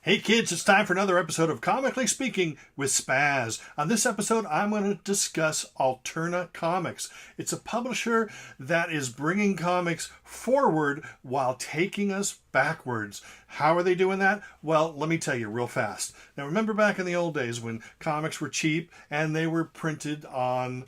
Hey kids, it's time for another episode of Comically Speaking with Spaz. On this episode, I'm going to discuss Alterna Comics. It's a publisher that is bringing comics forward while taking us backwards. How are they doing that? Well, let me tell you real fast. Now, remember back in the old days when comics were cheap and they were printed on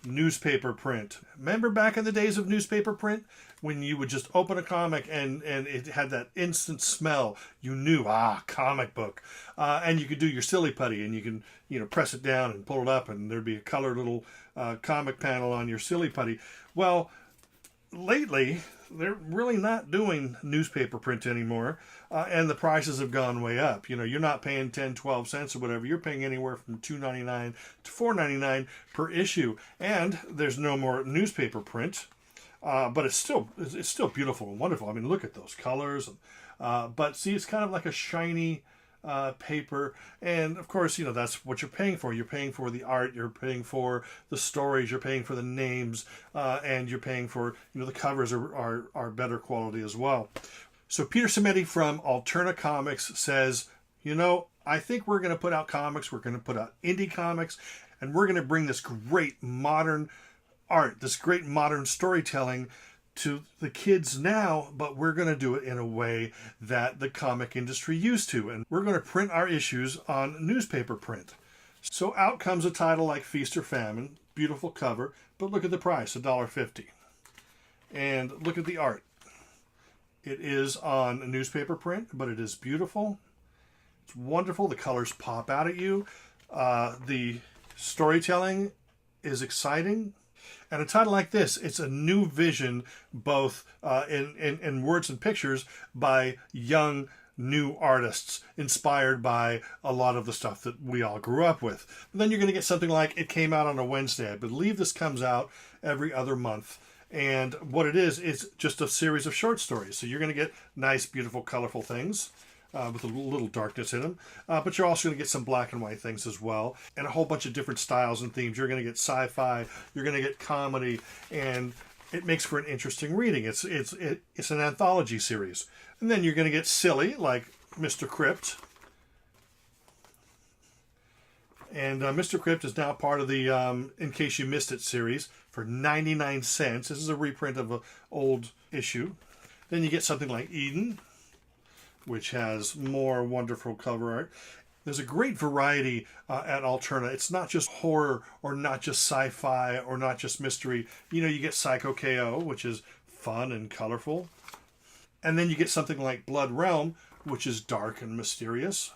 newspaper print. Remember back in the days of newspaper print when you would just open a comic and it had that instant smell. You knew, comic book. And you could do your silly putty and you can, press it down and pull it up and there'd be a colored little comic panel on your silly putty. Well, lately, they're really not doing newspaper print anymore, and the prices have gone way up. You're not paying 10, 12 cents or whatever. You're paying anywhere from $2.99 to $4.99 per issue, and there's no more newspaper print. But it's still beautiful and wonderful. I mean, look at those colors. But see, it's kind of like a shiny paper, and of course, that's what you're paying for. You're paying for the art, you're paying for the stories, you're paying for the names, and you're paying for the covers are better quality as well. So Peter Simeti from Alterna Comics says, I think we're going to put out comics, we're going to put out indie comics, and we're going to bring this great modern art, this great modern storytelling to the kids now, but we're going to do it in a way that the comic industry used to. And we're going to print our issues on newspaper print. So out comes a title like Feast or Famine, beautiful cover, but look at the price, $1.50. And look at the art. It is on newspaper print, but it is beautiful. It's wonderful. The colors pop out at you. The storytelling is exciting. And a title like this, it's a new vision, both in words and pictures, by young, new artists, inspired by a lot of the stuff that we all grew up with. And then you're going to get something like it came out on a Wednesday. I believe this comes out every other month. And what it is just a series of short stories. So you're going to get nice, beautiful, colorful things. With a little darkness in them. But you're also going to get some black and white things as well. And a whole bunch of different styles and themes. You're going to get sci-fi, you're going to get comedy, and it makes for an interesting reading. It's an anthology series. And then you're going to get silly, like Mr. Crypt. And Mr. Crypt is now part of the In Case You Missed It series for 99 cents. This is a reprint of an old issue. Then you get something like Eden, which has more wonderful cover art. There's a great variety at Alterna. It's not just horror or not just sci-fi or not just mystery. You get Psycho KO, which is fun and colorful. And then you get something like Blood Realm, which is dark and mysterious.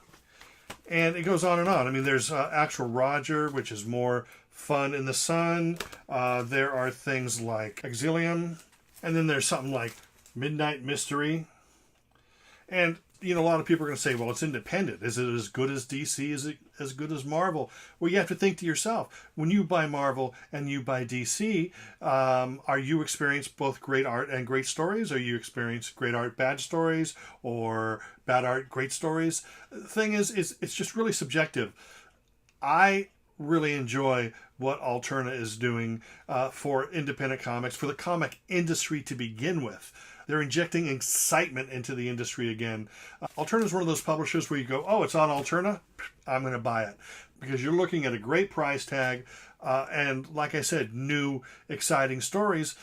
And it goes on and on. I mean, there's Actual Roger, which is more fun in the sun. There are things like Exilium. And then there's something like Midnight Mystery. And, a lot of people are going to say, well, it's independent. Is it as good as DC? Is it as good as Marvel? Well, you have to think to yourself, when you buy Marvel and you buy DC, are you experiencing both great art and great stories? Are you experiencing great art, bad stories, or bad art, great stories? The thing is it's just really subjective. I really enjoy what Alterna is doing for independent comics, for the comic industry to begin with. They're injecting excitement into the industry again. Alterna is one of those publishers where you go, oh, it's on Alterna? I'm going to buy it. Because you're looking at a great price tag and, like I said, new, exciting stories.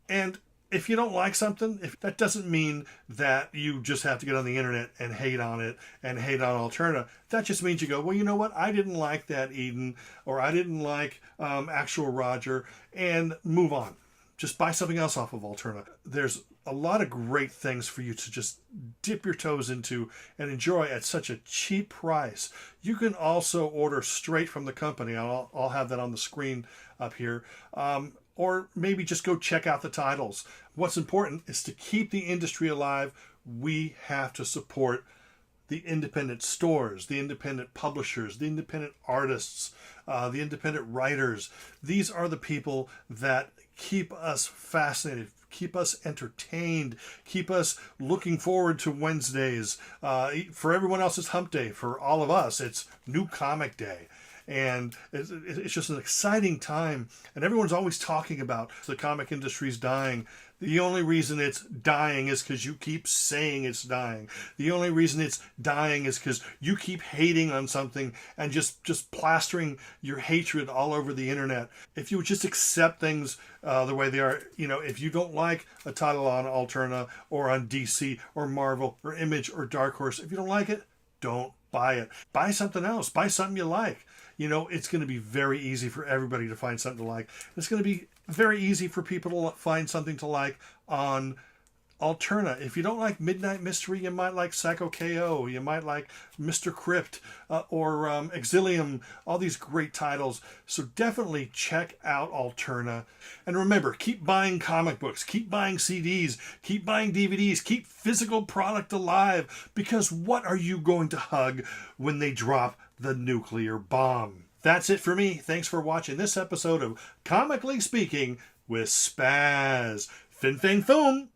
And if you don't like something, that doesn't mean that you just have to get on the internet and hate on it and hate on Alterna. That just means you go, well, you know what? I didn't like that Eden, or I didn't like Actual Roger, and move on. Just buy something else off of Alterna. There's a lot of great things for you to just dip your toes into and enjoy at such a cheap price. You can also order straight from the company. I'll have that on the screen up here. Or maybe just go check out the titles. What's important is to keep the industry alive. We have to support the independent stores, the independent publishers, the independent artists, the independent writers. These are the people that keep us fascinated, keep us entertained, keep us looking forward to Wednesdays. For everyone else, it's Hump Day. For all of us, it's New Comic Day. And it's just an exciting time. And everyone's always talking about the comic industry's dying. The only reason it's dying is because you keep saying it's dying. The only reason it's dying is because you keep hating on something and just plastering your hatred all over the internet. If you would just accept things the way they are, if you don't like a title on Alterna or on DC or Marvel or Image or Dark Horse, if you don't like it, don't buy it. Buy something else. Buy something you like. It's going to be very easy for everybody to find something to like. It's going to be very easy for people to find something to like on Alterna. If you don't like Midnight Mystery, you might like Psycho KO. You might like Mr. Crypt or Exilium. All these great titles. So definitely check out Alterna. And remember, keep buying comic books. Keep buying CDs. Keep buying DVDs. Keep physical product alive. Because what are you going to hug when they drop the nuclear bomb? That's it for me. Thanks for watching this episode of Comically Speaking with Spaz. Fin Fang Foom.